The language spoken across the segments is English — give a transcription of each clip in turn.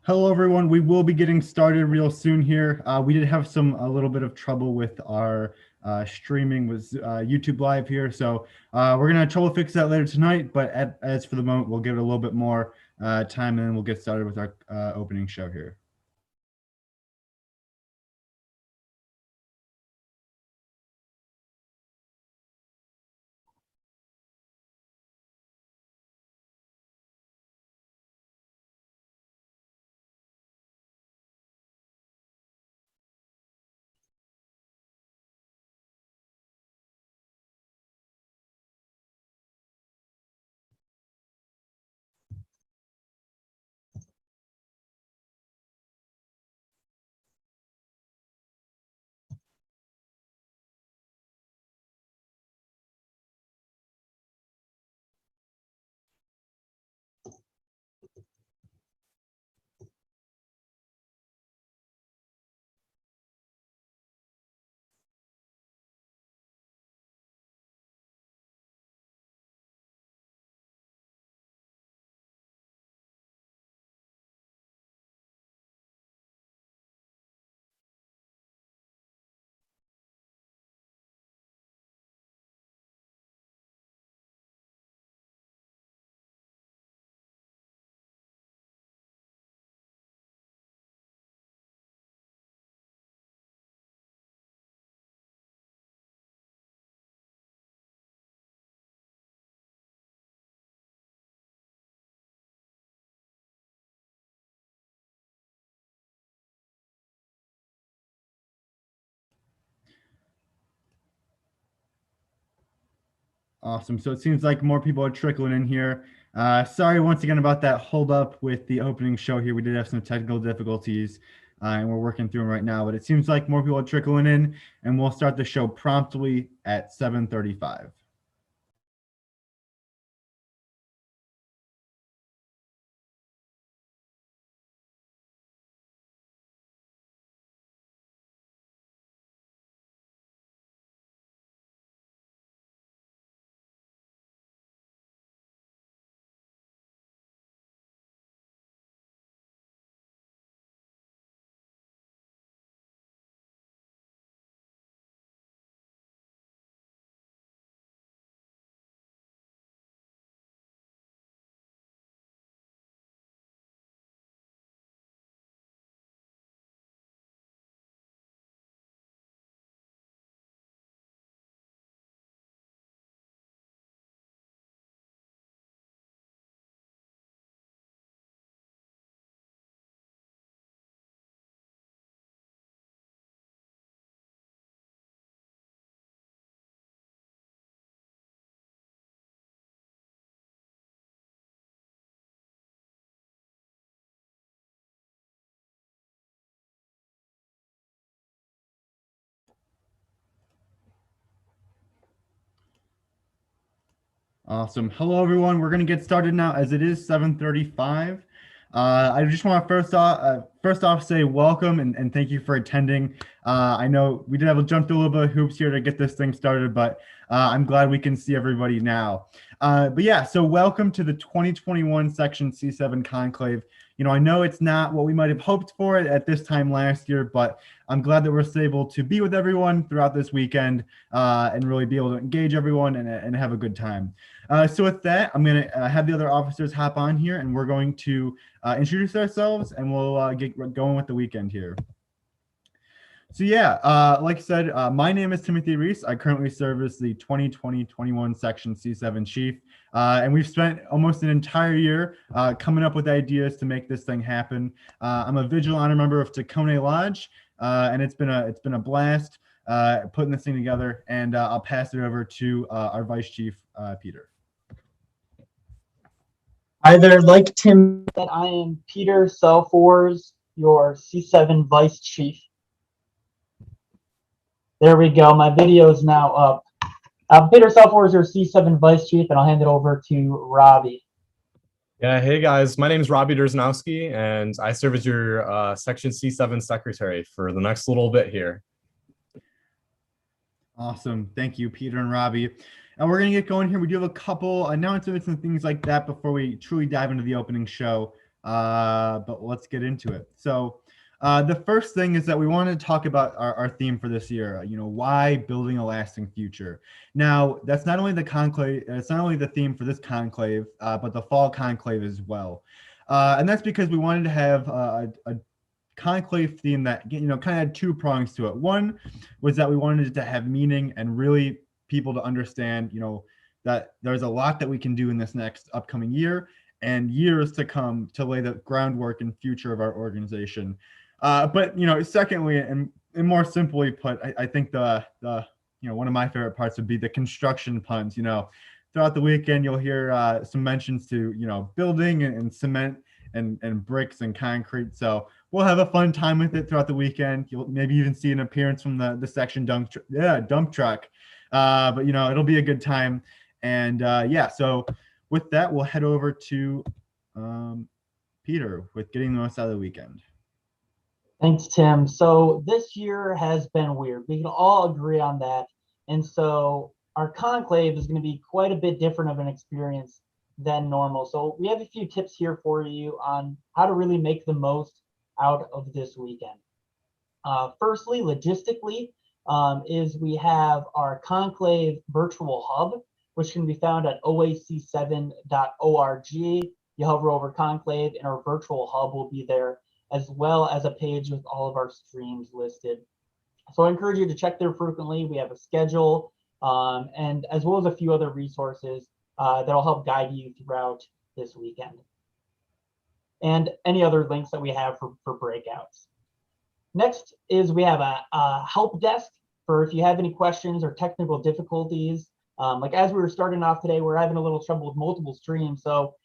Hello, everyone. We will be getting started real soon here. We did have a little bit of trouble with our streaming with YouTube Live here, so we're gonna trouble fix that later tonight. But as for the moment, we'll give it a little bit more time, and then we'll get started with our opening show here. Awesome. So it seems like more people are trickling in here. Sorry once again about that hold up with the opening show here. We did have some technical difficulties, and we're working through them right now. But it seems like more people are trickling in, and we'll start the show promptly at 7:35. Awesome. Hello, everyone. We're going to get started now as it is 7:35. I just want to first off say welcome and thank you for attending. I know we did have to jump through a little bit of hoops here to get this thing started, but I'm glad we can see everybody now. But yeah, so welcome to the 2021 Section C-7 Conclave. I know it's not what we might have hoped for at this time last year, but I'm glad that we're able to be with everyone throughout this weekend and really be able to engage everyone and have a good time. So with that, I'm going to have the other officers hop on here, and we're going to introduce ourselves, and we'll get going with the weekend here. So yeah, like I said, my name is Timothy Reese. I currently serve as the 2020-21 Section C-7 Chief, and we've spent almost an entire year coming up with ideas to make this thing happen. I'm a Vigil Honor member of Tacone Lodge, and it's been a blast putting this thing together. And I'll pass it over to our Vice Chief, Peter. Hi there, like Tim said, I am Peter Selfors, your C-7 Vice Chief. There we go, my video is now up. Peter Selfors, your C-7 Vice Chief, and I'll hand it over to Robbie. Yeah, hey guys, my name is Robbie Derzanowski, and I serve as your Section C-7 Secretary for the next little bit here. Awesome. Thank you, Peter and Robbie. And we're going to get going here. We do have a couple announcements and things like that before we truly dive into the opening show. but let's get into it. So the first thing is that we want to talk about our theme for this year. Why building a lasting future. Now, that's not only the conclave, it's not only the theme for this conclave, but the fall conclave as well. And that's because we wanted to have a conclave theme that kind of had two prongs to it. One was that we wanted it to have meaning and really people to understand, that there's a lot that we can do in this next upcoming year and years to come to lay the groundwork and future of our organization. But secondly, and more simply put, I think the one of my favorite parts would be the construction puns. Throughout the weekend, you'll hear some mentions to building and cement and bricks and concrete. So we'll have a fun time with it throughout the weekend. You'll maybe even see an appearance from the section dump truck. But it'll be a good time. And so with that, we'll head over to Peter with getting the most out of the weekend. Thanks, Tim. So this year has been weird. We can all agree on that. And so our conclave is going to be quite a bit different of an experience than normal. So we have a few tips here for you on how to really make the most out of this weekend. Firstly, logistically, is we have our conclave virtual hub, which can be found at oac7.org. You hover over conclave and our virtual hub will be there, as well as a page with all of our streams listed. So I encourage you to check there frequently. We have a schedule and as well as a few other resources that'll help guide you throughout this weekend. And any other links that we have for breakouts. Next is we have a help desk for if you have any questions or technical difficulties. Like as we were starting off today, we're having a little trouble with multiple streams. So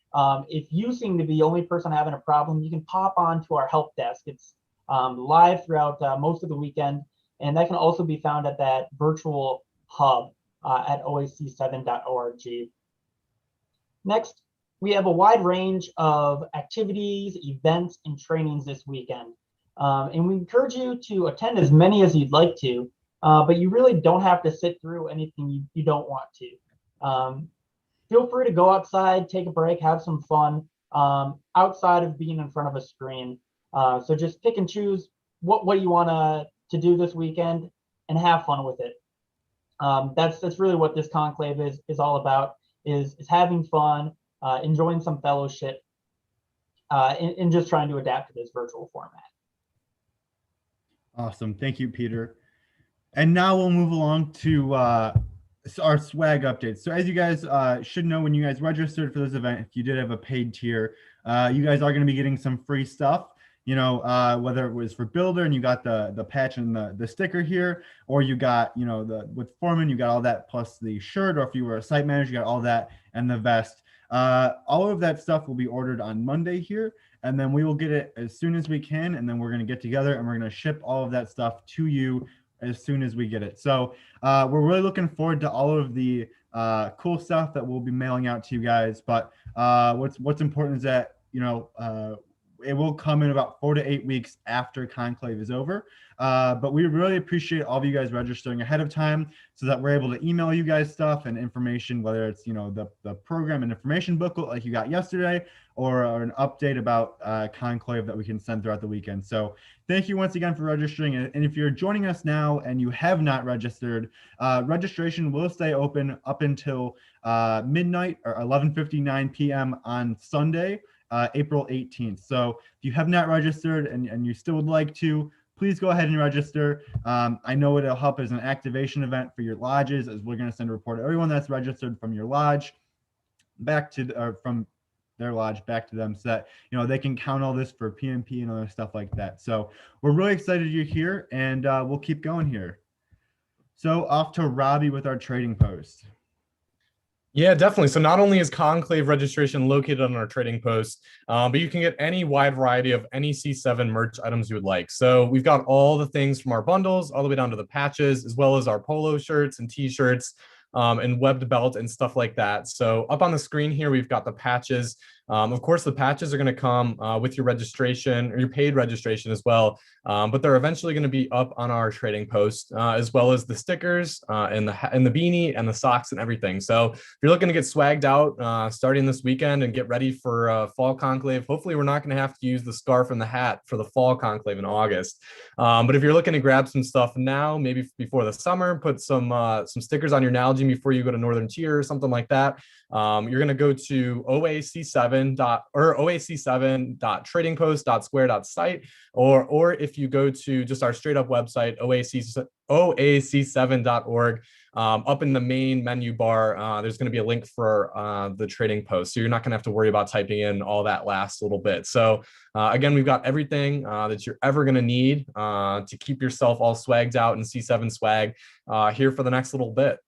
if you seem to be the only person having a problem, you can pop onto our help desk. It's live throughout most of the weekend, and that can also be found at that virtual hub at oac7.org. Next, we have a wide range of activities, events, and trainings this weekend. And we encourage you to attend as many as you'd like to, but you really don't have to sit through anything you don't want to. Feel free to go outside, take a break, have some fun outside of being in front of a screen. So just pick and choose what you want to do this weekend and have fun with it. That's really what this conclave is all about, is having fun, enjoying some fellowship, and just trying to adapt to this virtual format. Awesome. Thank you, Peter. And now we'll move along to our swag updates. So as you guys should know, when you guys registered for this event, if you did have a paid tier, you guys are going to be getting some free stuff. Whether it was for Builder and you got the patch and the sticker here, or you got with Foreman, you got all that plus the shirt, or if you were a site manager, you got all that and the vest. All of that stuff will be ordered on Monday here, and then we will get it as soon as we can, and then we're going to get together and we're going to ship all of that stuff to you as soon as we get it. So we're really looking forward to all of the cool stuff that we'll be mailing out to you guys. But what's important is that it will come in about 4 to 8 weeks after Conclave is over. But we really appreciate all of you guys registering ahead of time so that we're able to email you guys stuff and information, whether it's, the program and information booklet like you got yesterday, or an update about Conclave that we can send throughout the weekend. So thank you once again for registering. And if you're joining us now and you have not registered, registration will stay open up until midnight or 11:59 p.m. on Sunday, April 18th. So if you have not registered and you still would like to, please go ahead and register. I know it'll help as an activation event for your lodges, as we're going to send a report to everyone that's registered from your lodge from their lodge back to them, so that they can count all this for PMP and other stuff like that. So we're really excited you're here, and we'll keep going here. So off to Robbie with our trading post. Yeah, definitely. So not only is Conclave registration located on our trading post, but you can get any wide variety of any C7 merch items you would like. So we've got all the things from our bundles all the way down to the patches, as well as our polo shirts and t-shirts and webbed belt and stuff like that. So up on the screen here, we've got the patches. Of course, the patches are going to come with your registration or your paid registration as well, but they're eventually going to be up on our trading post, as well as the stickers and the beanie and the socks and everything. So if you're looking to get swagged out starting this weekend and get ready for fall conclave, hopefully we're not going to have to use the scarf and the hat for the fall conclave in August. But if you're looking to grab some stuff now, maybe before the summer, put some stickers on your Nalgene before you go to Northern Tier or something like that. You're going to go to oac7.tradingpost.square.site, or if you go to just our straight up website, oac7.org, up in the main menu bar, there's going to be a link for the trading post. So you're not going to have to worry about typing in all that last little bit. So again, we've got everything that you're ever going to need to keep yourself all swagged out in C7 swag here for the next little bit.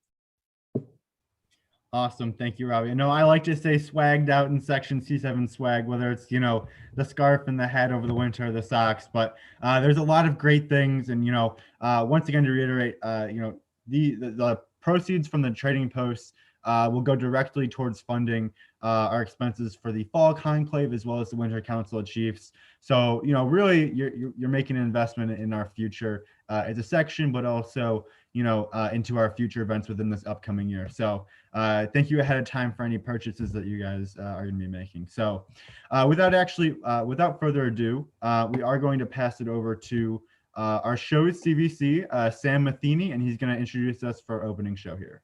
Awesome. Thank you, Robbie. I like to say swagged out in section C7 swag, whether it's, the scarf and the hat over the winter, or the socks, but there's a lot of great things. And, once again, to reiterate, the proceeds from the trading posts will go directly towards funding our expenses for the fall conclave as well as the winter council of chiefs. So, really you're making an investment in our future as a section, but also, into our future events within this upcoming year. So thank you ahead of time for any purchases that you guys are going to be making. So without further ado, we are going to pass it over to our show's CVC, Sam Matheny, and he's going to introduce us for our opening show here.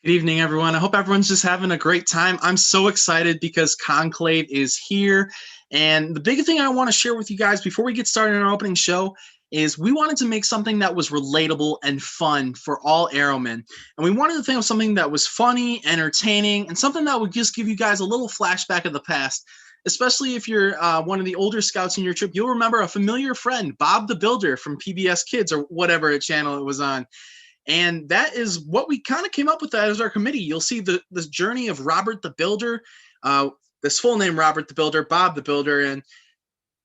Good evening, everyone. I hope everyone's just having a great time. I'm so excited because Conclave is here. And the big thing I want to share with you guys before we get started on our opening show is we wanted to make something that was relatable and fun for all airmen. And we wanted to think of something that was funny, entertaining, and something that would just give you guys a little flashback of the past. Especially if you're one of the older scouts in your trip, you'll remember a familiar friend, Bob the Builder from PBS Kids or whatever channel it was on. And that is what we kind of came up with that as our committee. You'll see this journey of Robert the Builder, this full name Robert the Builder, Bob the Builder, and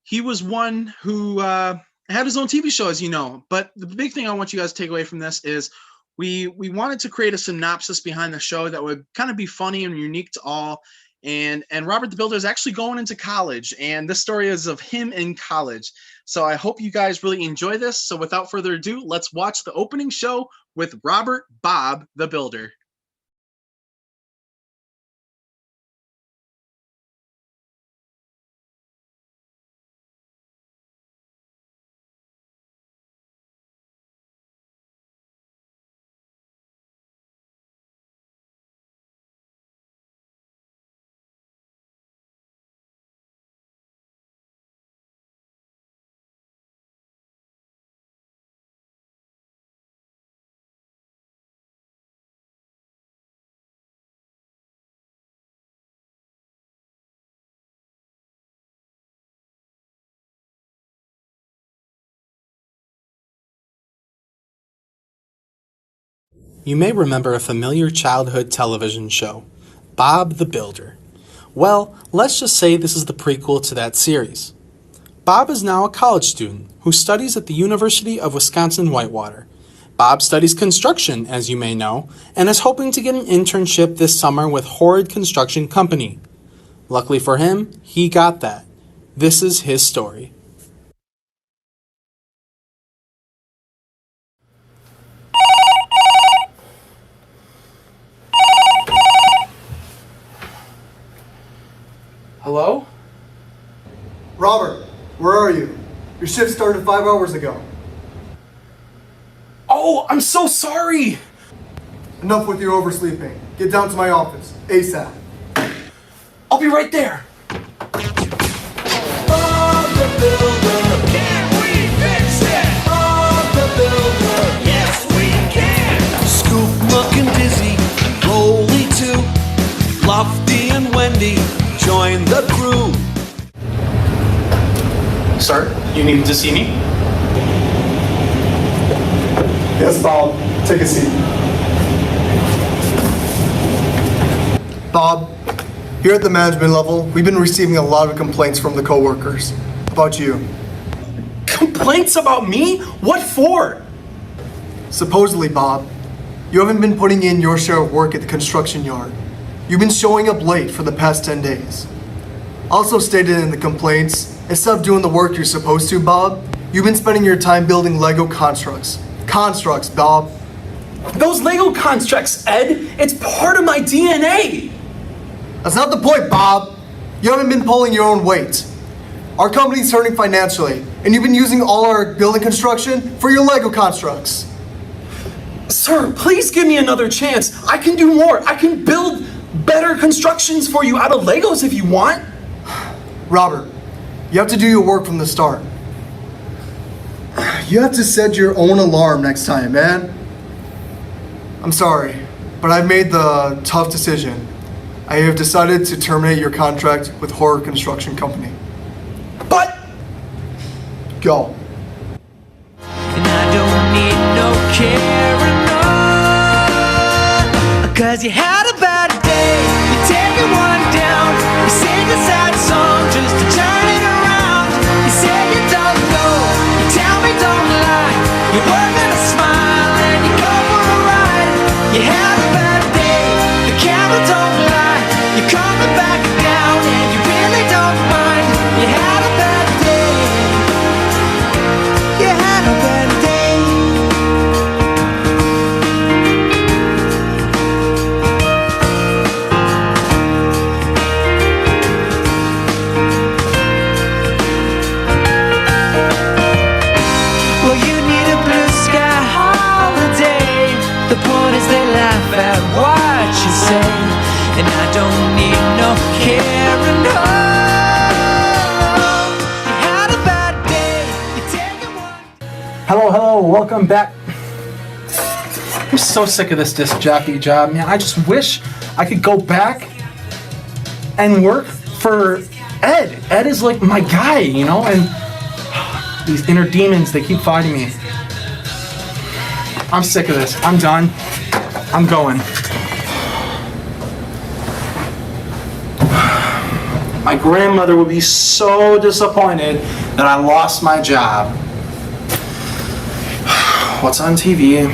he was one who had his own TV show, as you know. But the big thing I want you guys to take away from this is we wanted to create a synopsis behind the show that would kind of be funny and unique to all. And Robert the Builder is actually going into college, and this story is of him in college. So I hope you guys really enjoy this. So without further ado, let's watch the opening show with Robert Bob the Builder. You may remember a familiar childhood television show, Bob the Builder. Well, let's just say this is the prequel to that series. Bob is now a college student who studies at the University of Wisconsin-Whitewater. Bob studies construction, as you may know, and is hoping to get an internship this summer with Horrid Construction Company. Luckily for him, he got that. This is his story. Hello? Robert, where are you? Your shift started 5 hours ago. Oh, I'm so sorry! Enough with your oversleeping. Get down to my office, ASAP. I'll be right there! Bob the Builder, can we fix it? Bob the Builder, yes we can! Scoop, Muck, and Dizzy, Rolly too. Lofty and Wendy, join the crew. Sir, you needed to see me? Yes, Bob. Take a seat. Bob, here at the management level, we've been receiving a lot of complaints from the coworkers about you. Complaints about me? What for? Supposedly, Bob, You haven't been putting in your share of work at the construction yard. You've been showing up late for the past 10 days. Also stated in the complaints, instead of doing the work you're supposed to, Bob, you've been spending your time building Lego constructs. Constructs, Bob. Those Lego constructs, Ed, it's part of my DNA. That's not the point, Bob. You haven't been pulling your own weight. Our company's hurting financially, and you've been using all our building construction for your Lego constructs. Sir, please give me another chance. I can do more. I can build better constructions for you out of Legos if you want. Robert, you have to do your work from the start. You have to set your own alarm next time, man. I'm sorry, but I've made the tough decision. I have decided to terminate your contract with Horror Construction Company. But Go. And I don't need no carrying on, 'cause you had a bad day. You're taking one down. You sing a sad song just to turn it around. You say you don't know. You tell me don't lie. You work at a smile and you go for a ride. You had a bad day. The camera don't lie. You're coming back down and you really don't mind. You had a bad day. You had a bad day. Well, you need a blue sky holiday. The point is they laugh at what you say, and I don't need no carrying on. You had a bad day. You're taking one. Hello, welcome back. I'm so sick of this disc jockey job, man. I just wish I could go back and work for Ed. Ed is like my guy, you know, and these inner demons, they keep fighting me. I'm sick of this. I'm done. I'm going. My grandmother would be so disappointed that I lost my job. What's on TV?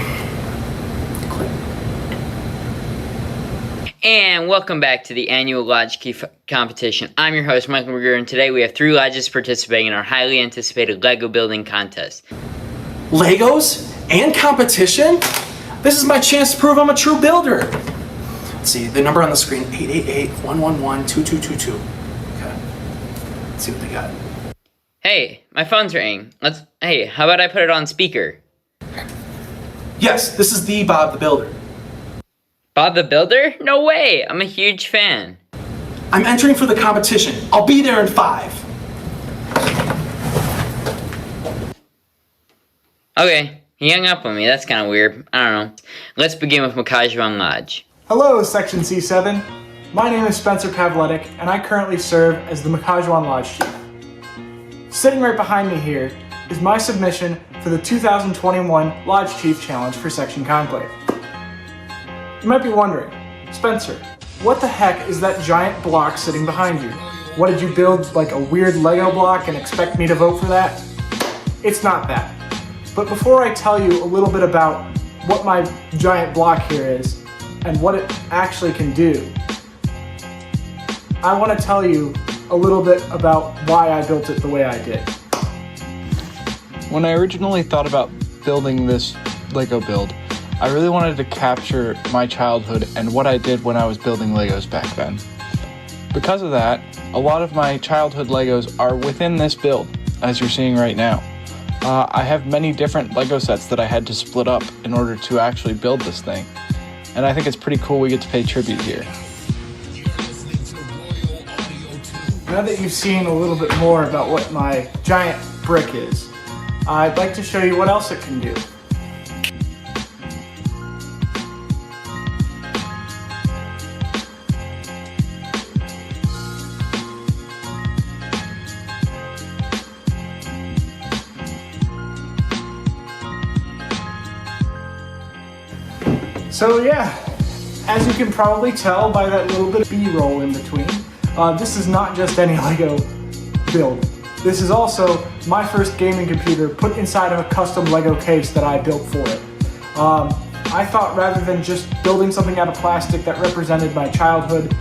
And welcome back to the annual Lodge Key competition. I'm your host, Michael McGreer, and today we have 3 lodges participating in our highly anticipated Lego building contest. Legos and competition? This is my chance to prove I'm a true builder. Let's see, the number on the screen, 888-111-2222. Okay, let's see what they got. Hey, my phone's ringing. Hey, how about I put it on speaker? Yes, this is the Bob the Builder. Bob the Builder? No way! I'm a huge fan. I'm entering for the competition. I'll be there in 5. Okay, he hung up on me. That's kind of weird. I don't know. Let's begin with Makajuan Lodge. Hello, Section C-7. My name is Spencer Pavletic, and I currently serve as the Makajuan Lodge Chief. Sitting right behind me here is my submission for the 2021 Lodge Chief Challenge for Section Conclave. You might be wondering, Spencer, what the heck is that giant block sitting behind you? What, did you build like a weird Lego block and expect me to vote for that? It's not that. But before I tell you a little bit about what my giant block here is and what it actually can do, I want to tell you a little bit about why I built it the way I did. When I originally thought about building this Lego build, I really wanted to capture my childhood and what I did when I was building Legos back then. Because of that, a lot of my childhood Legos are within this build, as you're seeing right now. I have many different Lego sets that I had to split up in order to actually build this thing. And I think it's pretty cool we get to pay tribute here. Now that you've seen a little bit more about what my giant brick is, I'd like to show you what else it can do. So yeah, as you can probably tell by that little bit of B-roll in between, this is not just any Lego build. This is also my first gaming computer put inside of a custom Lego case that I built for it. I thought rather than just building something out of plastic that represented my childhood,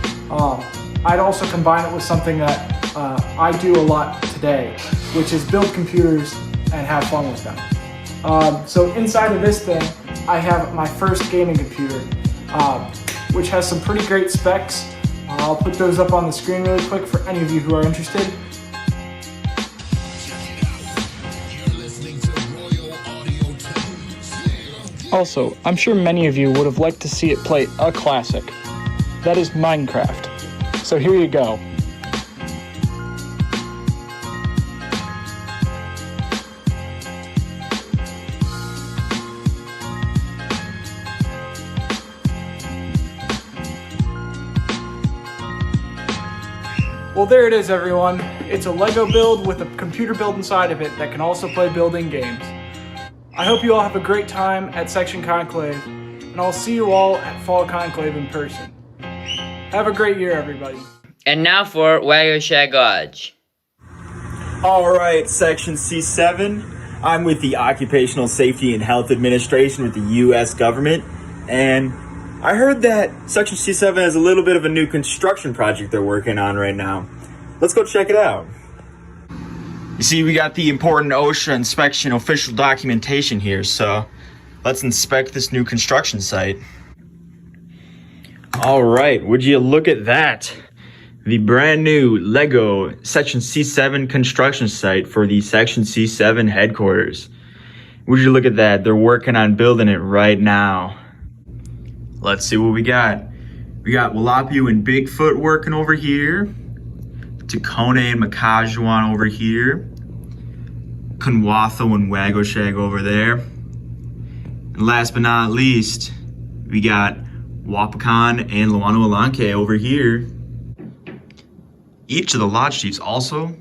I'd also combine it with something that I do a lot today, which is build computers and have fun with them. So inside of this thing, I have my first gaming computer, which has some pretty great specs. I'll put those up on the screen really quick for any of you who are interested. Also, I'm sure many of you would have liked to see it play a classic. That is Minecraft. So here you go. Well, there it is, everyone. It's a Lego build with a computer build inside of it that can also play building games. I hope you all have a great time at Section Conclave, and I'll see you all at Fall Conclave in person. Have a great year, everybody. And now for Wagoshag Lodge. All right, Section C-7. I'm with the Occupational Safety and Health Administration with the U.S. government, and I heard that Section C-7 has a little bit of a new construction project they're working on right now. Let's go check it out. You see, we got the important OSHA inspection official documentation here, so let's inspect this new construction site. All right, would you look at that? The brand new Lego Section C7 construction site for the Section C7 headquarters. Would you look at that? They're working on building it right now. Let's see what we got. We got Walapu and Bigfoot working over here. Tacone and Makajuan over here. Kunwatho and Wagoshag over there. And last but not least, we got Wapakan and Luano Alanke over here. Each of the lodge chiefs also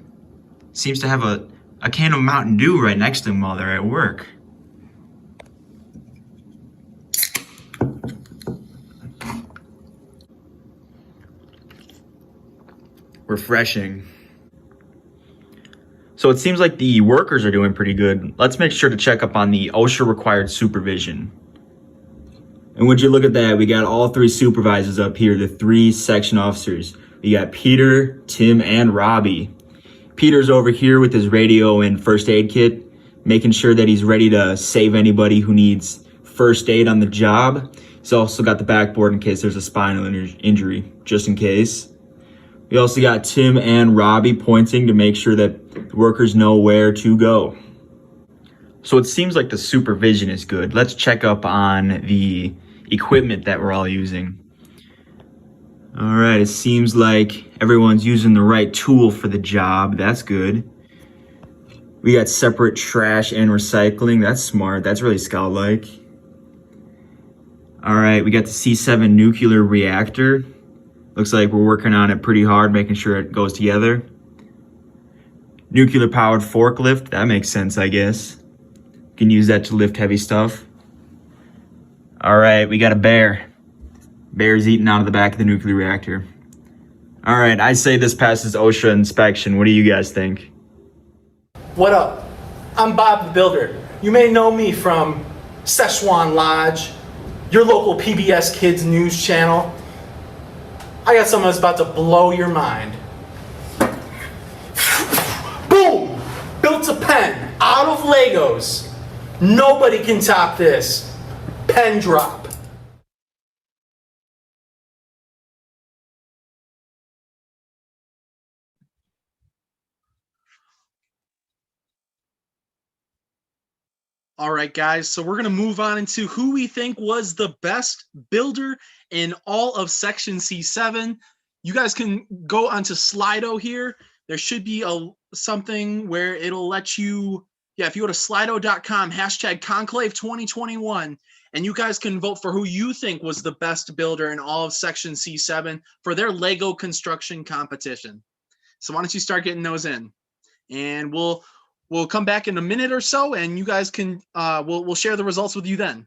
seems to have a can of Mountain Dew right next to them while they're at work. Refreshing. So it seems like the workers are doing pretty good. Let's make sure to check up on the OSHA required supervision. And would you look at that, we got all three supervisors up here, the three section officers. We got Peter, Tim, and Robbie. Peter's over here with his radio and first aid kit, making sure that he's ready to save anybody who needs first aid on the job. He's also got the backboard in case there's a spinal injury, just in case. We also got Tim and Robbie pointing to make sure that the workers know where to go. So it seems like the supervision is good. Let's check up on the equipment that we're all using. All right, it seems like everyone's using the right tool for the job. That's good. We got separate trash and recycling. That's smart. That's really scout-like. All right, we got the C7 nuclear reactor. Looks like we're working on it pretty hard, making sure it goes together. Nuclear powered forklift, that makes sense, I guess. Can use that to lift heavy stuff. All right, we got a bear. Bear's eating out of the back of the nuclear reactor. All right, I say this passes OSHA inspection. What do you guys think? What up? I'm Bob the Builder. You may know me from Szechuan Lodge, your local PBS Kids news channel. I got something that's about to blow your mind. Boom! Built a pen out of Legos. Nobody can top this. Pen drop. All right, guys, so we're going to move on into who we think was the best builder in all of Section C7. You guys can go onto Slido here. There should be something where it'll let you, if you go to slido.com, hashtag Conclave 2021, and you guys can vote for who you think was the best builder in all of Section C7 for their Lego construction competition. So why don't you start getting those in? And we'll come back in a minute or so, and you guys can, we'll share the results with you then.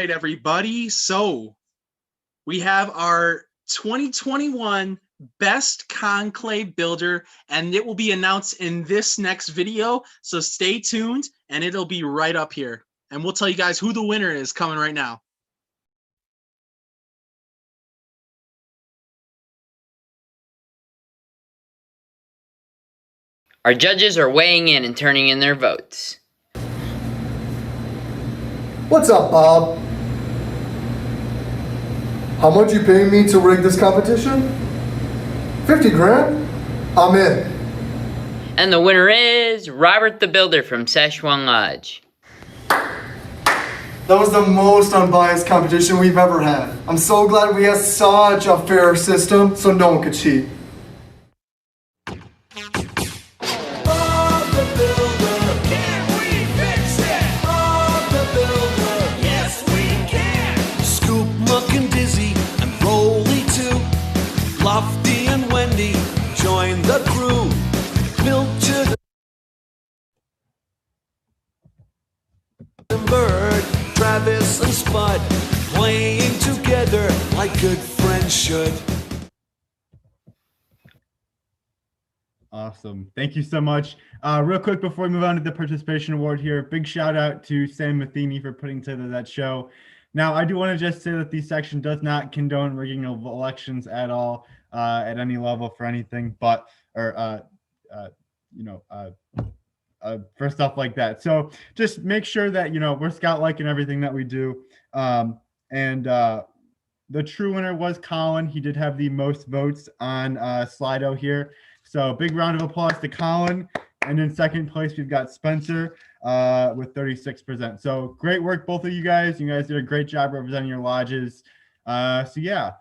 right, everybody. So we have our 2021 Best Conclave Builder, and it will be announced in this next video. So stay tuned, and it'll be right up here. And we'll tell you guys who the winner is coming right now. Our judges are weighing in and turning in their votes. What's up, Bob? How much you paying me to rig this competition? 50 grand? I'm in. And the winner is Robert the Builder from Szechuan Lodge. That was the most unbiased competition we've ever had. I'm so glad we have such a fair system so no one could cheat. Bob the Builder, can we fix it? Bob the Builder, yes we can. Scoop, Muck, and Dizzy, and Rolly too. Lofty and Wendy, join the crew. Built to the bird, Travis and Spud, playing together like good friends should. Awesome. Thank you so much. Real quick before we move on to the participation award here, big shout out to Sam Matheny for putting together that show. Now, I do want to just say that the section does not condone rigging of elections at all at any level for anything, but for stuff like that. So just make sure that, we're Scout-like in everything that we do. The true winner was Colin. He did have the most votes on Slido here. So big round of applause to Colin. And in second place, we've got Spencer with 36%. So great work, both of you guys. You guys did a great job representing your lodges. So yeah,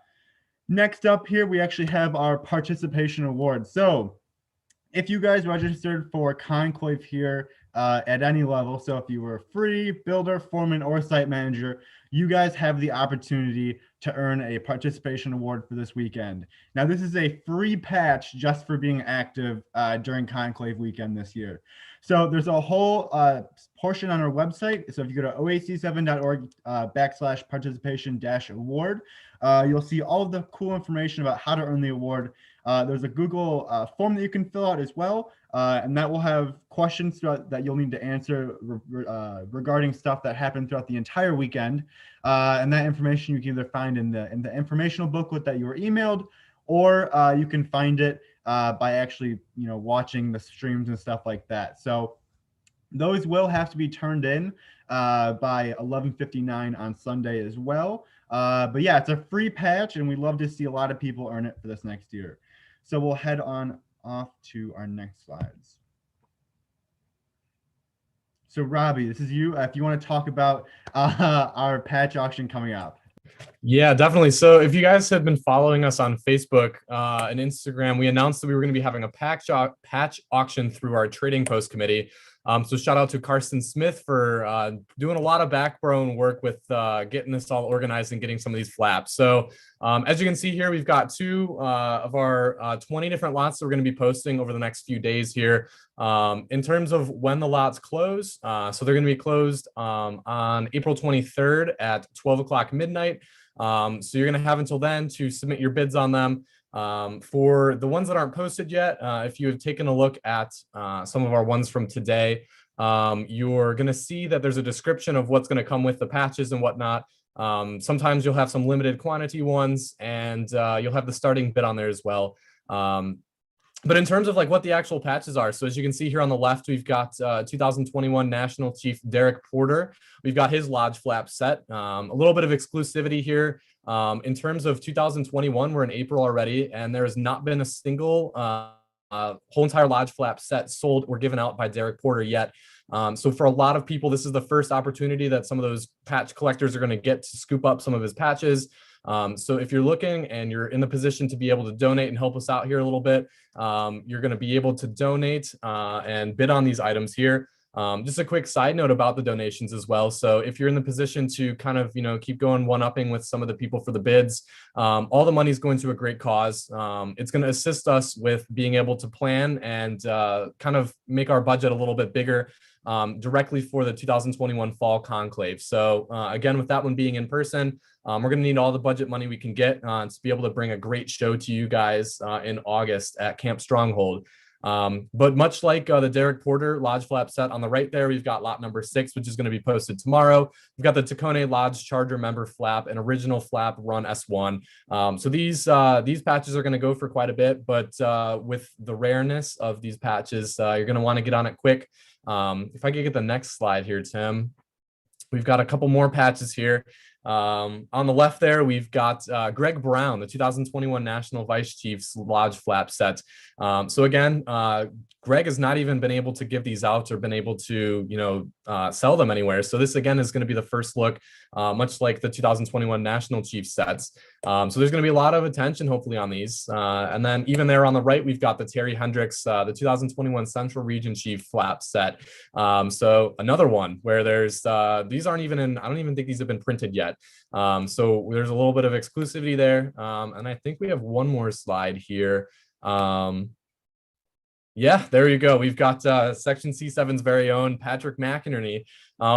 next up here, we actually have our participation award. So if you guys registered for Conclave here at any level, so if you were a free builder, foreman, or site manager, you guys have the opportunity to earn a participation award for this weekend. Now, this is a free patch just for being active during Conclave weekend this year. So there's a whole portion on our website. So if you go to oac7.org /participation-award, you'll see all of the cool information about how to earn the award. There's a Google form that you can fill out as well, and that will have questions that you'll need to answer regarding stuff that happened throughout the entire weekend. And that information you can either find in the informational booklet that you were emailed, or you can find it by actually watching the streams and stuff like that. So those will have to be turned in by 11:59 on Sunday as well. But yeah, it's a free patch, and we'd love to see a lot of people earn it for this next year. So we'll head on off to our next slides. So Robbie, this is you. If you want to talk about our patch auction coming up. Yeah, definitely. So if you guys have been following us on Facebook and Instagram, we announced that we were going to be having a patch auction through our trading post committee. So shout out to Karsten Smith for doing a lot of backbone work with getting this all organized and getting some of these flaps. So as you can see here, we've got two of our 20 different lots that we're going to be posting over the next few days here. In terms of when the lots close, so they're going to be closed on April 23rd at 12 o'clock midnight. So you're going to have until then to submit your bids on them. For the ones that aren't posted yet, if you have taken a look at some of our ones from today, you're going to see that there's a description of what's going to come with the patches and whatnot. Sometimes you'll have some limited quantity ones, and you'll have the starting bid on there as well. But in terms of like what the actual patches are, so as you can see here on the left, we've got 2021 National Chief Derek Porter. We've got his lodge flap set. A little bit of exclusivity here. In terms of 2021, we're in April already, and there has not been a single whole entire lodge flap set sold or given out by Derek Porter yet. So for a lot of people, this is the first opportunity that some of those patch collectors are going to get to scoop up some of his patches. So if you're looking and you're in the position to be able to donate and help us out here a little bit, you're going to be able to donate and bid on these items here. Just a quick side note about the donations as well. So if you're in the position to kind of, keep going one-upping with some of the people for the bids, all the money is going to a great cause. It's going to assist us with being able to plan and kind of make our budget a little bit bigger directly for the 2021 fall conclave. So again, with that one being in person, we're going to need all the budget money we can get to be able to bring a great show to you guys in August at Camp Stronghold. But much like the Derek Porter Lodge flap set on the right there, we've got lot number 6, which is going to be posted tomorrow. We've got the Tacone Lodge Charger member flap, an original flap run S1. So these patches are going to go for quite a bit, but with the rareness of these patches, you're going to want to get on it quick. If I could get the next slide here, Tim. We've got a couple more patches here. On the left there, we've got Greg Brown, the 2021 National Vice Chiefs Lodge flap set. So again, Greg has not even been able to give these out or been able to, sell them anywhere. So this again is going to be the first look, much like the 2021 National Chiefs sets. So there's going to be a lot of attention hopefully on these. And then even there on the right, we've got the Terry Hendricks, the 2021 Central Region Chief flap set. So another one where there's, these aren't even in, I don't even think these have been printed yet. So there's a little bit of exclusivity there. And I think we have one more slide here. Yeah, there you go. We've got Section C7's very own Patrick McInerney.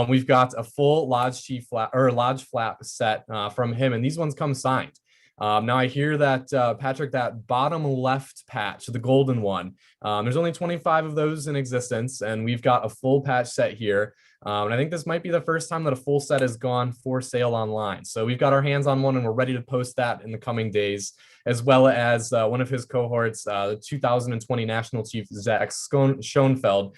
We've got a full Lodge Chief flap or Lodge flap set from him, and these ones come signed. Now I hear that Patrick, that bottom left patch, the golden one, there's only 25 of those in existence, and we've got a full patch set here. And I think this might be the first time that a full set has gone for sale online. So we've got our hands on one and we're ready to post that in the coming days, as well as one of his cohorts, the 2020 National Chief Zach Schoenfeld,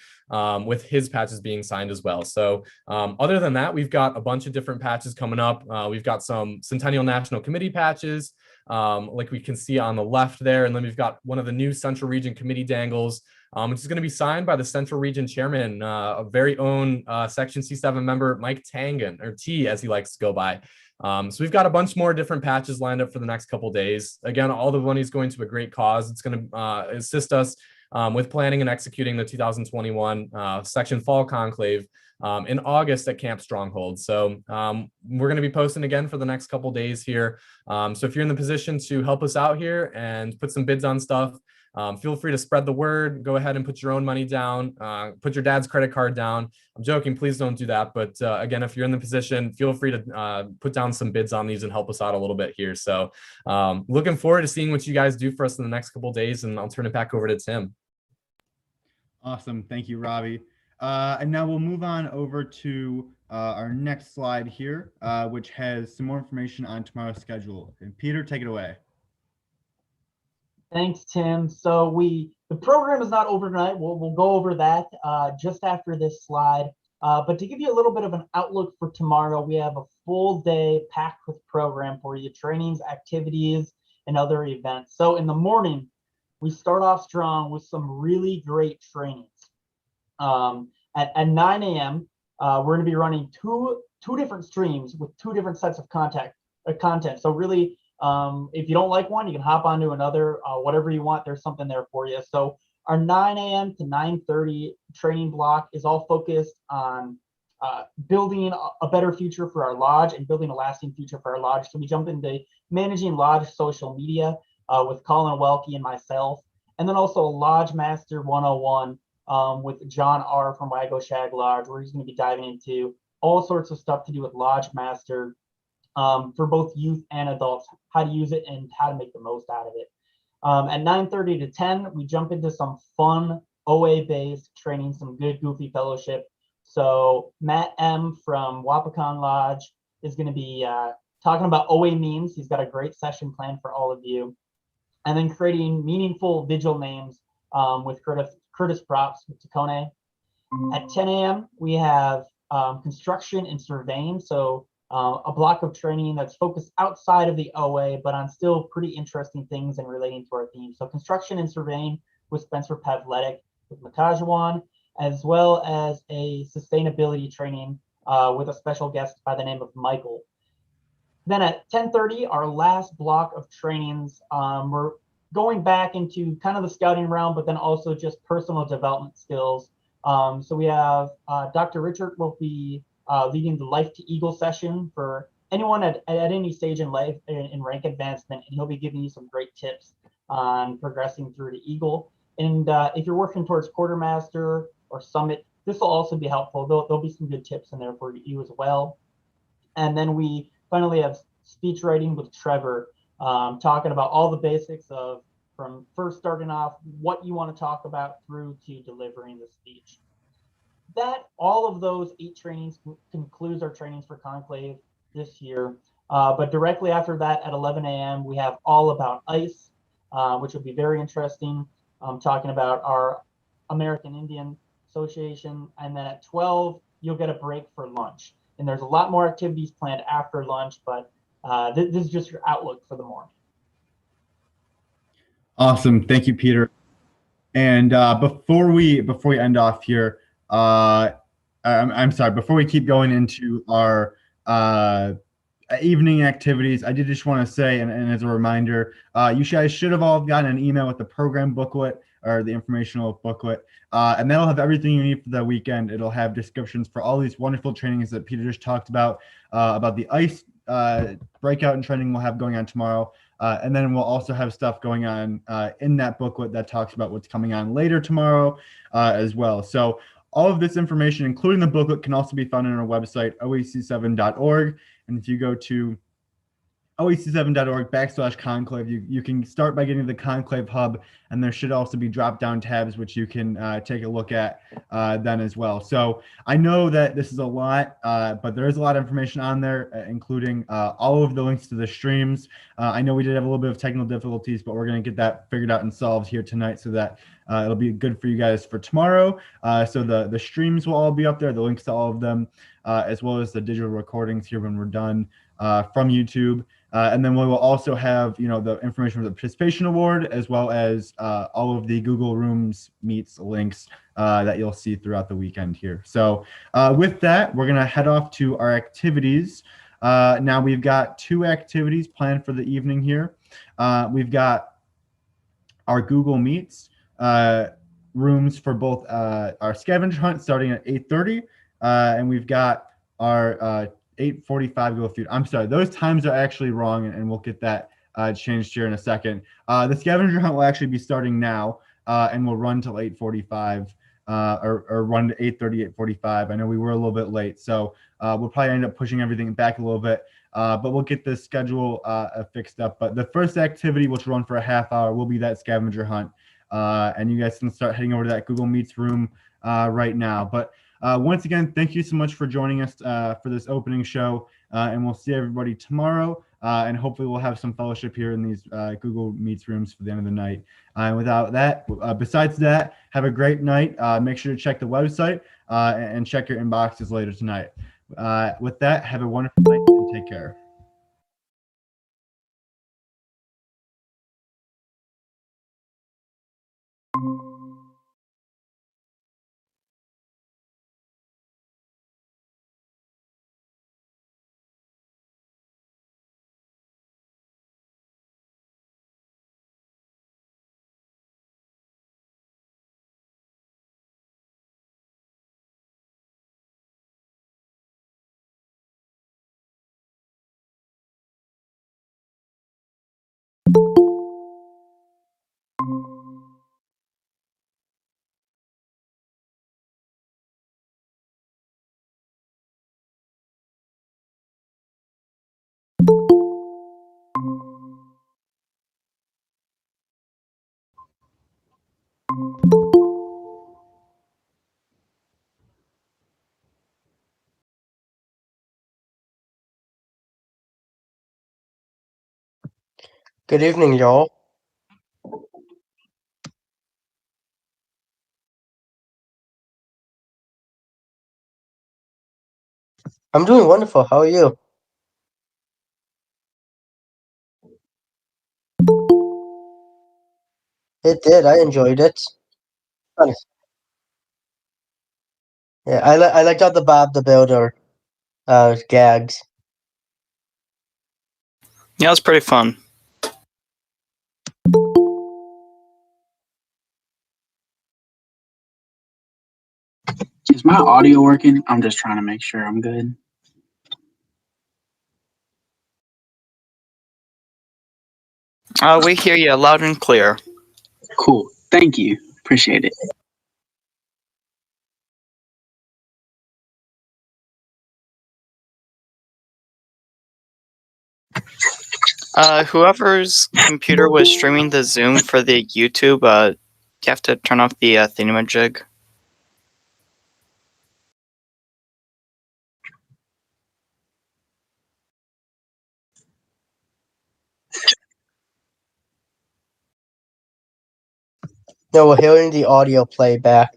with his patches being signed as well. So other than that, we've got a bunch of different patches coming up. We've got some Centennial National Committee patches, like we can see on the left there. And then we've got one of the new Central Region Committee dangles, which is going to be signed by the Central Region Chairman, a very own Section C7 member, Mike Tangen, or T as he likes to go by. So we've got a bunch more different patches lined up for the next couple of days. Again, all the money is going to a great cause. It's going to assist us with planning and executing the 2021 Section Fall Conclave in August at Camp Stronghold. So we're going to be posting again for the next couple of days here. So if you're in the position to help us out here and put some bids on stuff, feel free to spread the word. Go ahead and put your own money down. Put your dad's credit card down. I'm joking. Please don't do that. But again, if you're in the position, feel free to put down some bids on these and help us out a little bit here. So looking forward to seeing what you guys do for us in the next couple of days. And I'll turn it back over to Tim. Awesome. Thank you, Robbie. And now we'll move on over to our next slide here, which has some more information on tomorrow's schedule. And Peter, take it away. Thanks, Tim. So the program is not overnight. We'll go over that just after this slide. But to give you a little bit of an outlook for tomorrow, we have a full day packed with program for you, trainings, activities, and other events. So in the morning, we start off strong with some really great trainings. At 9 a.m., we're going to be running two different streams with two different sets of content. So really, if you don't like one, you can hop onto another, whatever you want, there's something there for you. So our 9 a.m. to 9:30 training block is all focused on building a better future for our lodge and building a lasting future for our lodge. So we jump into managing lodge social media with Colin Welke and myself, and then also Lodge Master 101 with John R. from Wago Shag Lodge, where he's going to be diving into all sorts of stuff to do with Lodge Master for both youth and adults, how to use it and how to make the most out of it. At 9:30 to 10, we jump into some fun OA-based training, some good goofy fellowship. So Matt M. from Wapakon Lodge is going to be talking about OA memes. He's got a great session planned for all of you. And then creating meaningful vigil names with Curtis Props with Tacone. At 10 a.m., we have construction and surveying. So a block of training that's focused outside of the OA, but on still pretty interesting things and relating to our theme. So construction and surveying with Spencer Pavletic with Makajuan, as well as a sustainability training with a special guest by the name of Michael. Then at 10:30, our last block of trainings, we're going back into kind of the scouting realm, but then also just personal development skills. So we have Dr. Richard will be leading the Life to Eagle session for anyone at any stage in life in rank advancement, and he'll be giving you some great tips on progressing through to Eagle. And if you're working towards quartermaster or summit this will also be helpful. There'll be some good tips in there for you as well. And then we finally have speech writing with Trevor, talking about all the basics of from first starting off, what you want to talk about through to delivering the speech. All of those 8 trainings concludes our trainings for Conclave this year. But directly after that at 11 a.m., we have All About ICE, which will be very interesting, talking about our American Indian Association. And then at 12, you'll get a break for lunch. And there's a lot more activities planned after lunch, but this is just your outlook for the morning. Awesome. Thank you, Peter. And before we end off here, I'm sorry, before we keep going into our evening activities, I did just want to say, and as a reminder, you guys should have all gotten an email with the program booklet or the informational booklet, and that'll have everything you need for the weekend. It'll have descriptions for all these wonderful trainings that Peter just talked about the ICE breakout and training we'll have going on tomorrow. And then we'll also have stuff going on in that booklet that talks about what's coming on later tomorrow as well. So all of this information, including the booklet, can also be found on our website, oac7.org. And if you go to oac7.org/conclave, you can start by getting to the Conclave Hub, and there should also be drop-down tabs, which you can take a look at then as well. So I know that this is a lot, but there is a lot of information on there, including all of the links to the streams. I know we did have a little bit of technical difficulties, but we're going to get that figured out and solved here tonight so that it'll be good for you guys for tomorrow. So the streams will all be up there, the links to all of them, as well as the digital recordings here when we're done from YouTube. And then we will also have, the information for the participation award, as well as all of the Google Rooms Meets links that you'll see throughout the weekend here. So with that, we're going to head off to our activities. Now we've got 2 activities planned for the evening here. We've got our Google Meets rooms for both our scavenger hunt starting at 8:30, and we've got our 8:45 Google Feud. I'm sorry, those times are actually wrong, and we'll get that changed here in a second. The scavenger hunt will actually be starting now, and will run till 8:45, or run to 8:30, 8:45. I know we were a little bit late, so we'll probably end up pushing everything back a little bit, but we'll get the schedule fixed up. But the first activity, which will run for a half hour, will be that scavenger hunt, and you guys can start heading over to that Google Meets room right now. But once again, thank you so much for joining us for this opening show, and we'll see everybody tomorrow, and hopefully we'll have some fellowship here in these Google Meets rooms for the end of the night. And without that, besides that, have a great night. Make sure to check the website and check your inboxes later tonight. With that, have a wonderful night and take care. Good evening, y'all. I'm doing wonderful. How are you? It did. I enjoyed it. Fun. Yeah, I liked all the Bob the Builder gags. Yeah, it was pretty fun. Is my audio working? I'm just trying to make sure I'm good. We hear you loud and clear. Cool. Thank you. Appreciate it. Whoever's computer was streaming the Zoom for the YouTube, you have to turn off the thingamajig. No, we're hearing the audio playback.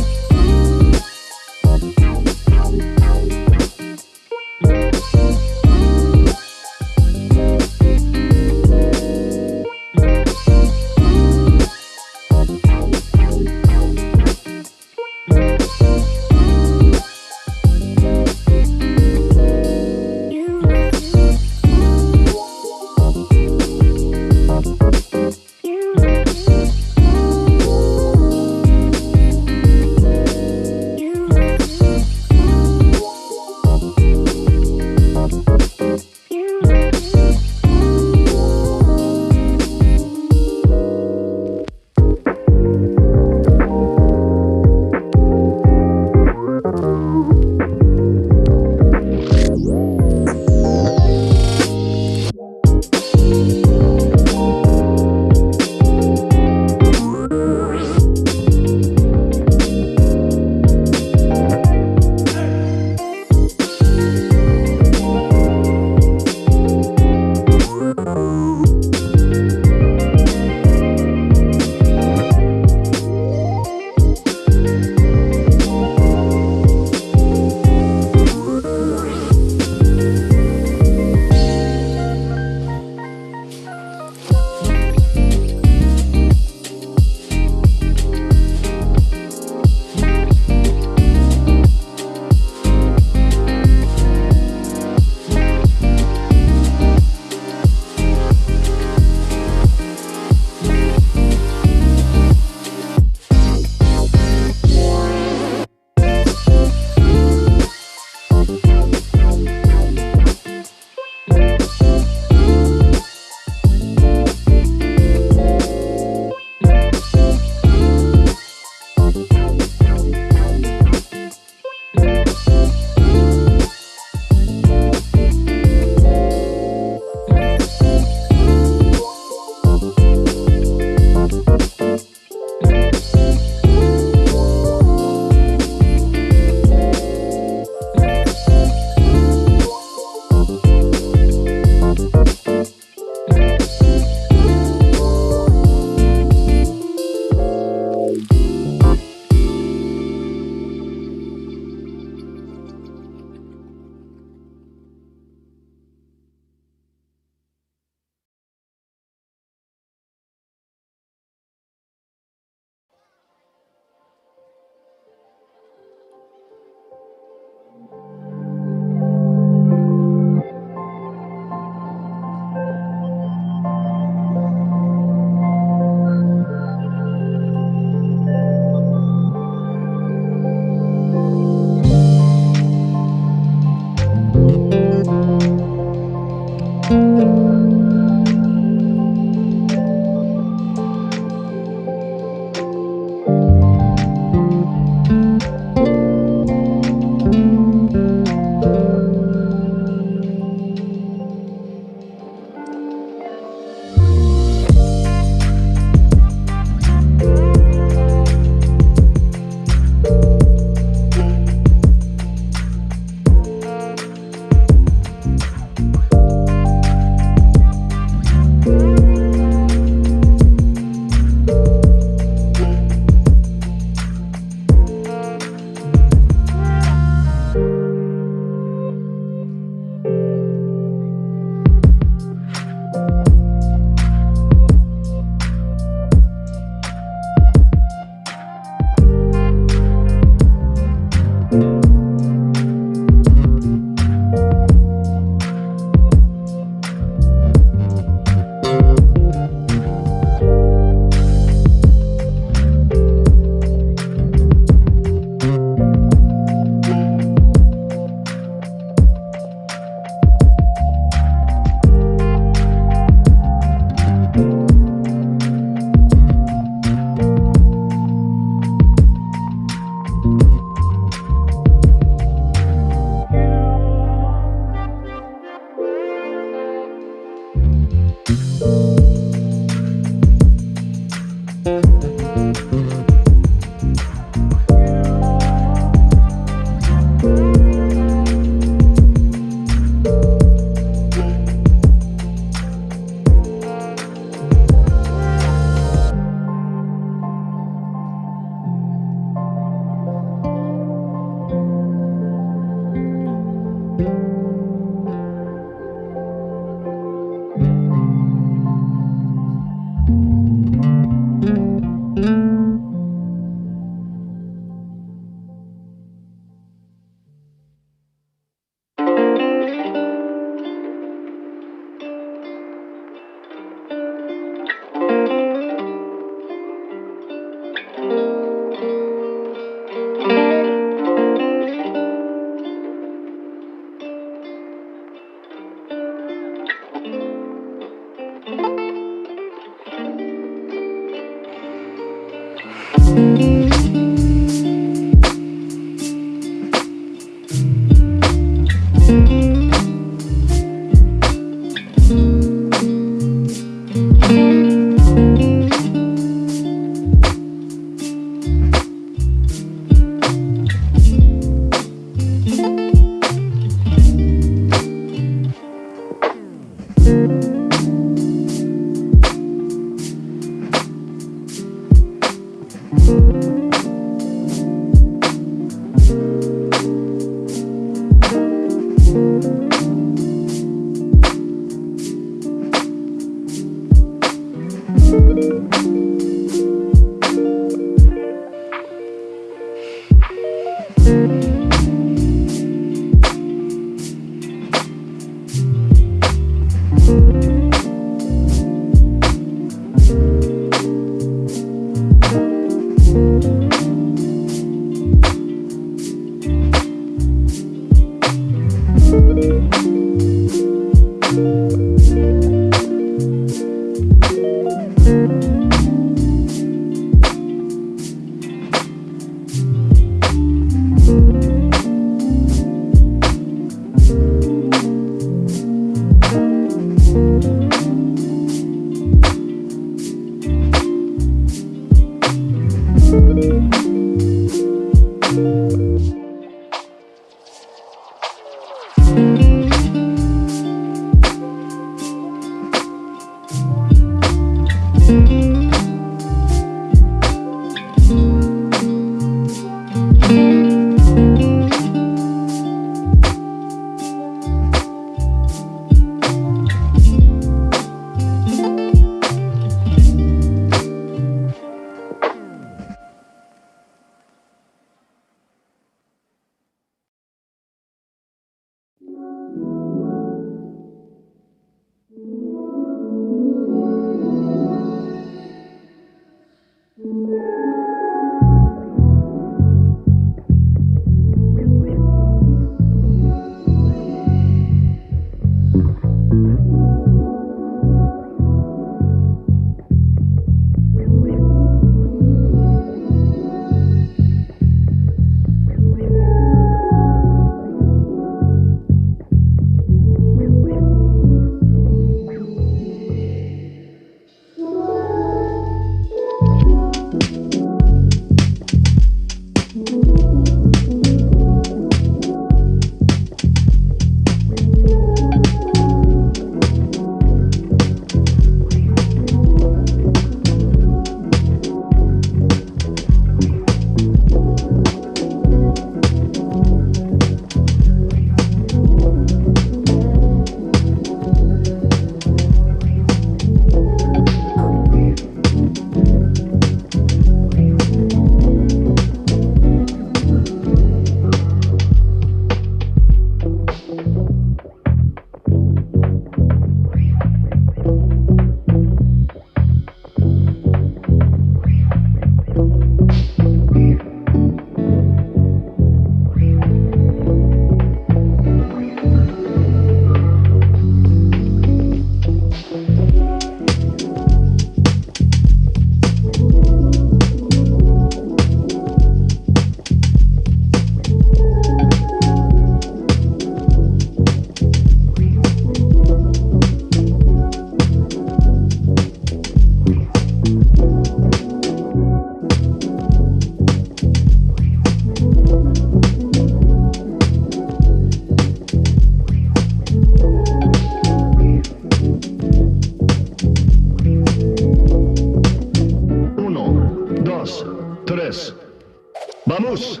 ¡Vamos!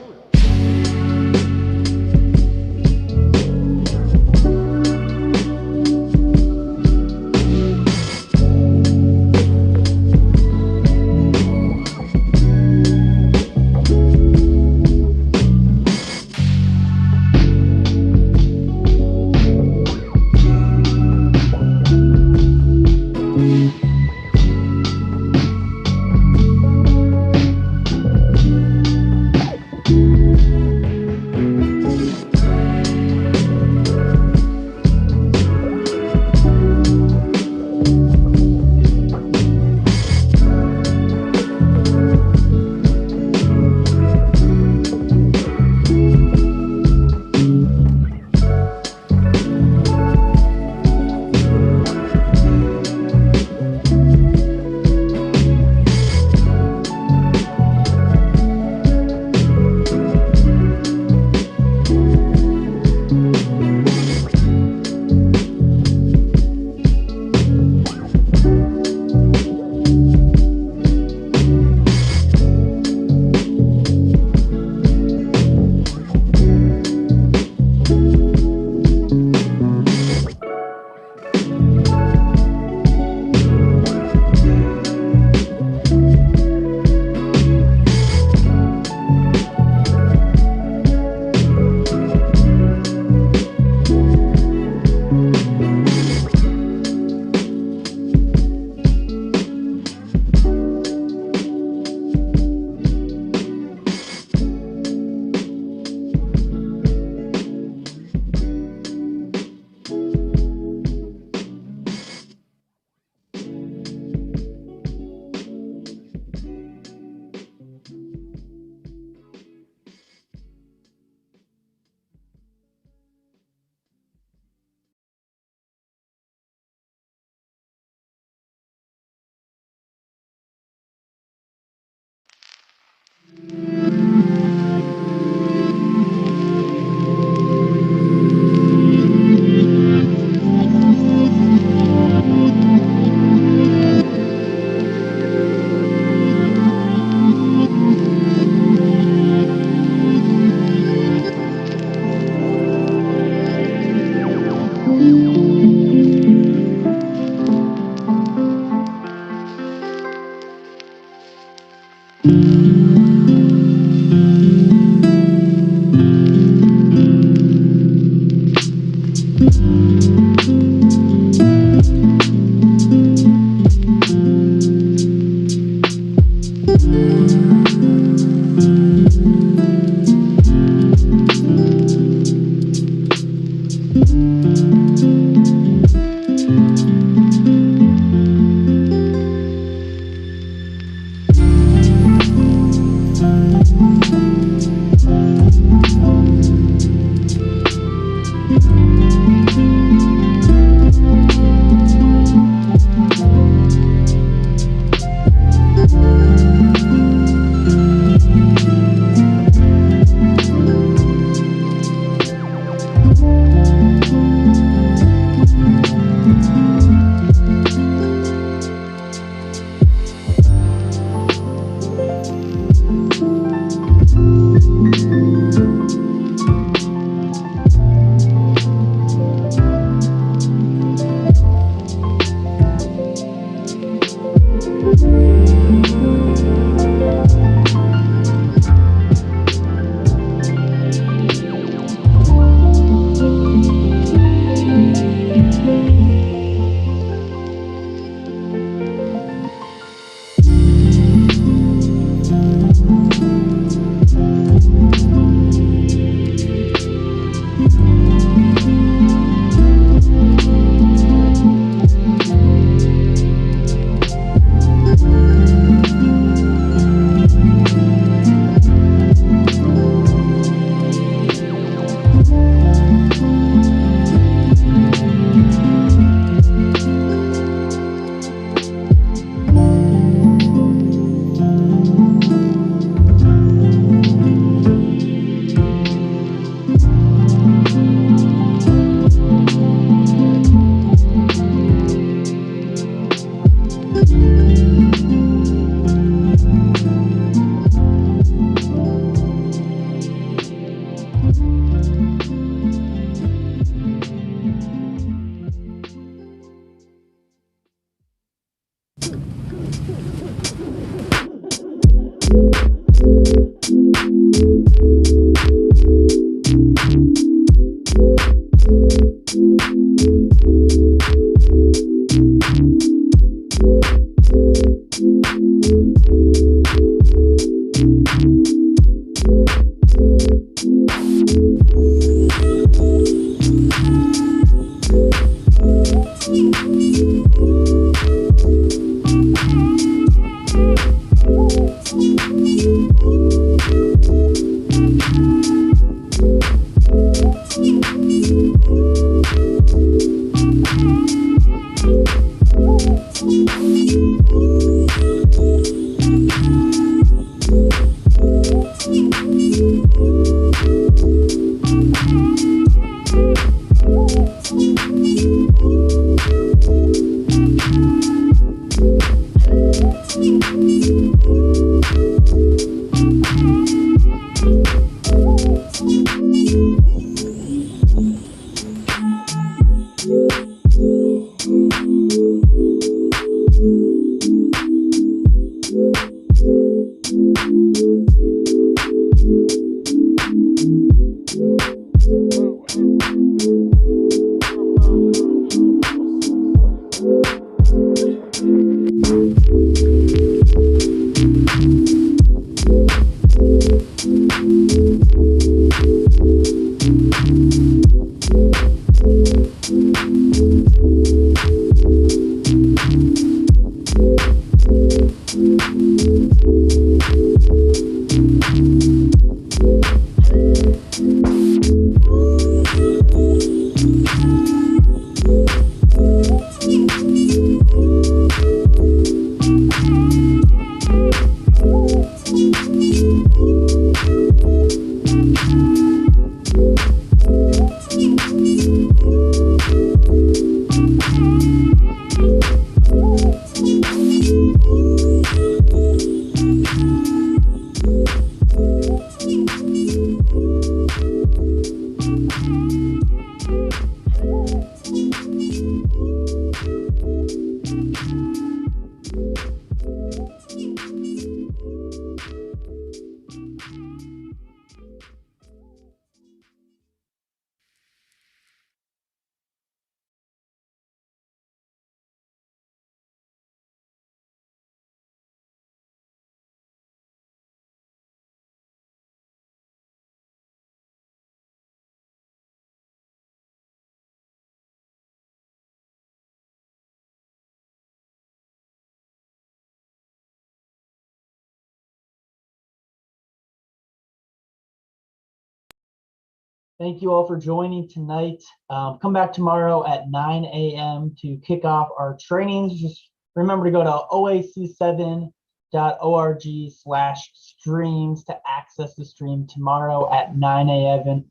Thank you all for joining tonight. Come back tomorrow at 9 a.m. to kick off our trainings. Just remember to go to oac7.org/streams to access the stream tomorrow at 9 a.m.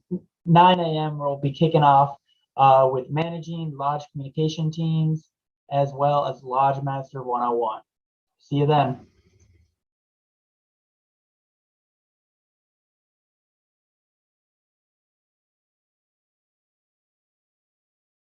9 a.m. We'll be kicking off with managing lodge communication teams as well as Lodge Master 101. See you then.